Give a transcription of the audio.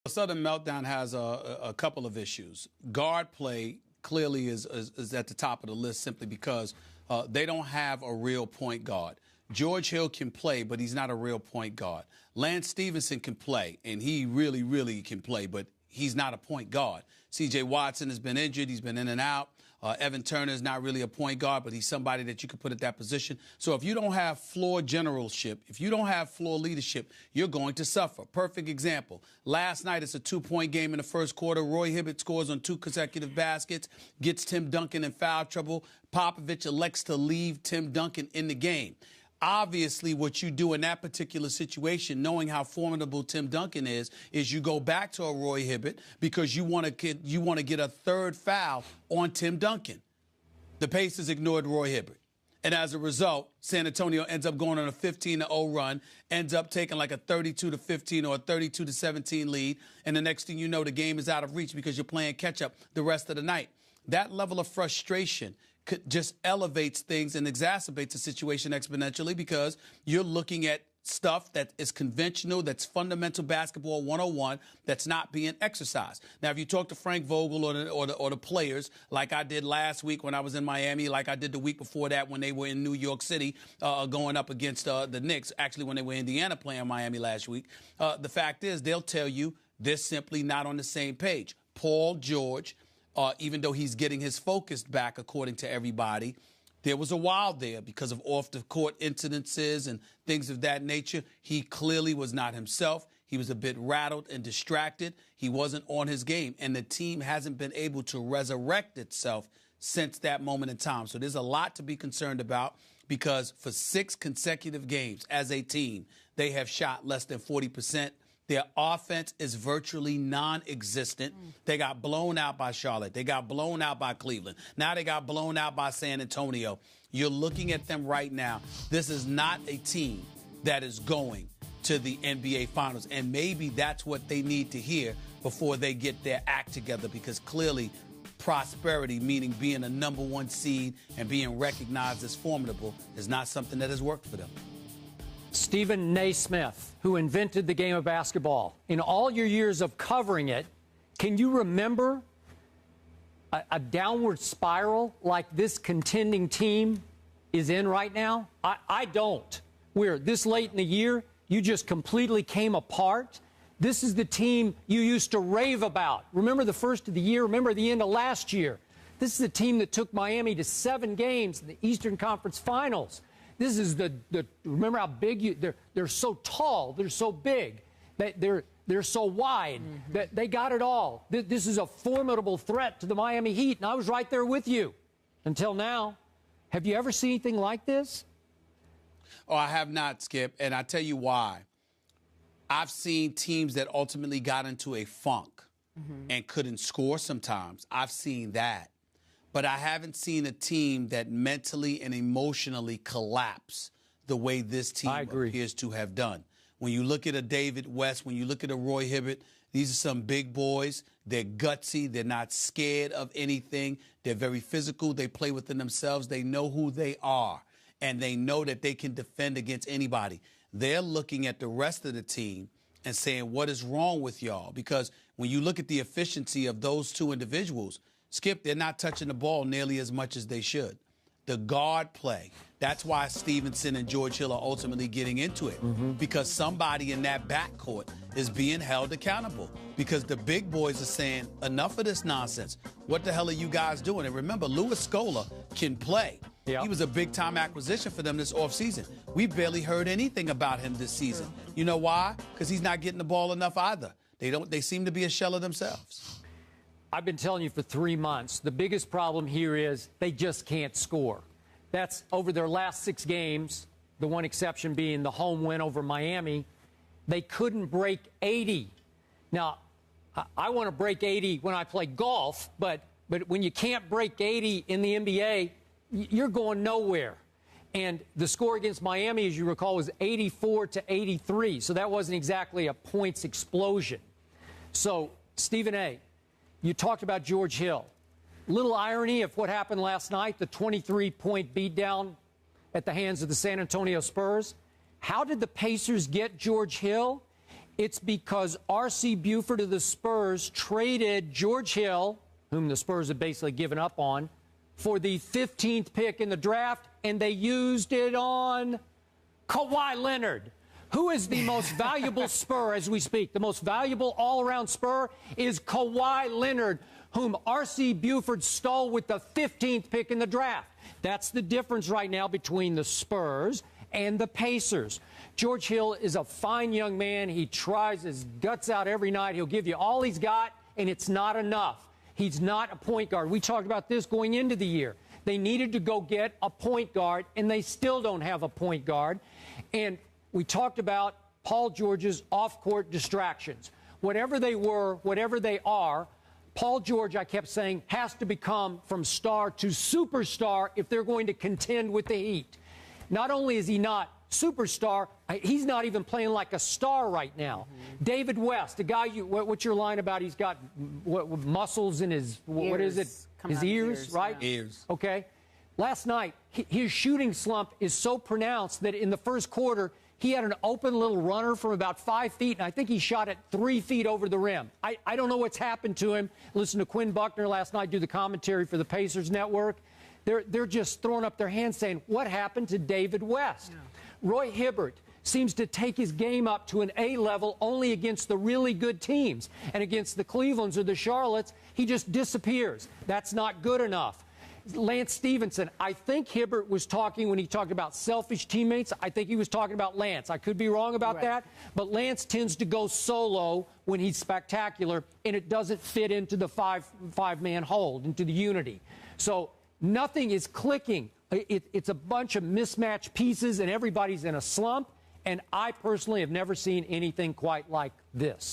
Southern Meltdown has a couple of issues. Guard play clearly is at the top of the list simply because they don't have a real point guard. George Hill can play, but he's not a real point guard. Lance Stevenson can play, and he really, really can play, but he's not a point guard. C.J. Watson has been injured. He's been in and out. Evan Turner is not really a point guard, but he's somebody that you could put at that position. So if you don't have floor generalship, if you don't have floor leadership, you're going to suffer. Perfect example. Last night, it's a 2-point game in the first quarter. Roy Hibbert scores on 2 consecutive baskets, gets Tim Duncan in foul trouble. Popovich elects to leave Tim Duncan in the game. Obviously, what you do in that particular situation, knowing how formidable Tim Duncan is you go back to a Roy Hibbert because you want to get a third foul on Tim Duncan. The Pacers ignored Roy Hibbert. And as a result, San Antonio ends up going on a 15-0 run, ends up taking like a 32-15 or a 32-17 lead. And the next thing you know, the game is out of reach because you're playing catch-up the rest of the night. That level of frustration just elevates things and exacerbates the situation exponentially because you're looking at stuff that is conventional, that's fundamental basketball 101, that's not being exercised. Now, if you talk to Frank Vogel or the players, like I did last week when I was in Miami, like I did the week before that when they were in New York City going up against the Knicks, actually when they were in Indiana playing Miami last week, the fact is they'll tell you they're simply not on the same page. Paul George, even though he's getting his focus back, according to everybody, there was a while there because of off-the-court incidences and things of that nature. He clearly was not himself. He was a bit rattled and distracted. He wasn't on his game, and the team hasn't been able to resurrect itself since that moment in time. So there's a lot to be concerned about because for 6 consecutive games as a team, they have shot less than 40%. Their offense is virtually non-existent. They got blown out by Charlotte. They got blown out by Cleveland. Now they got blown out by San Antonio. You're looking at them right now. This is not a team that is going to the NBA Finals, and maybe that's what they need to hear before they get their act together because clearly prosperity, meaning being a number 1 seed and being recognized as formidable, is not something that has worked for them. Stephen Naismith, who invented the game of basketball, in all your years of covering it, can you remember a downward spiral like this contending team is in right now? I don't. We're this late in the year, you just completely came apart. This is the team you used to rave about. Remember the first of the year? Remember the end of last year? This is the team that took Miami to 7 games in the Eastern Conference Finals. This is remember how big they're so tall, they're so big, they're so wide, that they got it all. This is a formidable threat to the Miami Heat, and I was right there with you until now. Have you ever seen anything like this? Oh, I have not, Skip, and I tell you why. I've seen teams that ultimately got into a funk and couldn't score sometimes. I've seen that. But I haven't seen a team that mentally and emotionally collapse the way this team appears to have done. When you look at a David West, when you look at a Roy Hibbert, these are some big boys. They're gutsy. They're not scared of anything. They're very physical. They play within themselves. They know who they are, and they know that they can defend against anybody. They're looking at the rest of the team and saying, what is wrong with y'all? Because when you look at the efficiency of those 2 individuals, Skip, they're not touching the ball nearly as much as they should. The guard play, that's why Stevenson and George Hill are ultimately getting into it, because somebody in that backcourt is being held accountable, because the big boys are saying, enough of this nonsense. What the hell are you guys doing? And remember, Louis Scola can play. Yep. He was a big-time acquisition for them this offseason. We barely heard anything about him this season. You know why? Because he's not getting the ball enough either. They seem to be a shell of themselves. I've been telling you for 3 months, the biggest problem here is they just can't score. That's over their last 6 games, the one exception being the home win over Miami. They couldn't break 80. Now, I want to break 80 when I play golf, but when you can't break 80 in the NBA, you're going nowhere. And the score against Miami, as you recall, was 84-83, so that wasn't exactly a points explosion. So, Stephen A., you talked about George Hill. Little irony of what happened last night, the 23-point beatdown at the hands of the San Antonio Spurs. How did the Pacers get George Hill? It's because R.C. Buford of the Spurs traded George Hill, whom the Spurs have basically given up on, for the 15th pick in the draft, and they used it on Kawhi Leonard, who is the most valuable Spur as we speak. The most valuable all-around Spur is Kawhi Leonard, whom R.C. Buford stole with the 15th pick in the draft. That's the difference right now between the Spurs and the Pacers. George Hill is a fine young man. He tries his guts out every night. He'll give you all he's got, and it's not enough. He's not a point guard. We talked about this going into the year. They needed to go get a point guard, and they still don't have a point guard. And we talked about Paul George's off-court distractions. Whatever they were, whatever they are, Paul George, I kept saying, has to become from star to superstar if they're going to contend with the Heat. Not only is he not superstar, he's not even playing like a star right now. David West, the guy, what's your line about? He's got muscles in his, what is it? His ears, right? Yeah. Ears. Okay. Last night, his shooting slump is so pronounced that in the first quarter, he had an open little runner from about 5 feet, and I think he shot it 3 feet over the rim. I don't know what's happened to him. Listen to Quinn Buckner last night do the commentary for the Pacers Network. They're just throwing up their hands saying, what happened to David West? Yeah. Roy Hibbert seems to take his game up to an A level only against the really good teams. And against the Clevelands or the Charlottes, he just disappears. That's not good enough. Lance Stevenson, I think Hibbert was talking when he talked about selfish teammates. I think he was talking about Lance. I could be wrong about that, but Lance tends to go solo when he's spectacular, and it doesn't fit into the five-man hold, into the unity. So nothing is clicking. It's a bunch of mismatched pieces, and everybody's in a slump, and I personally have never seen anything quite like this.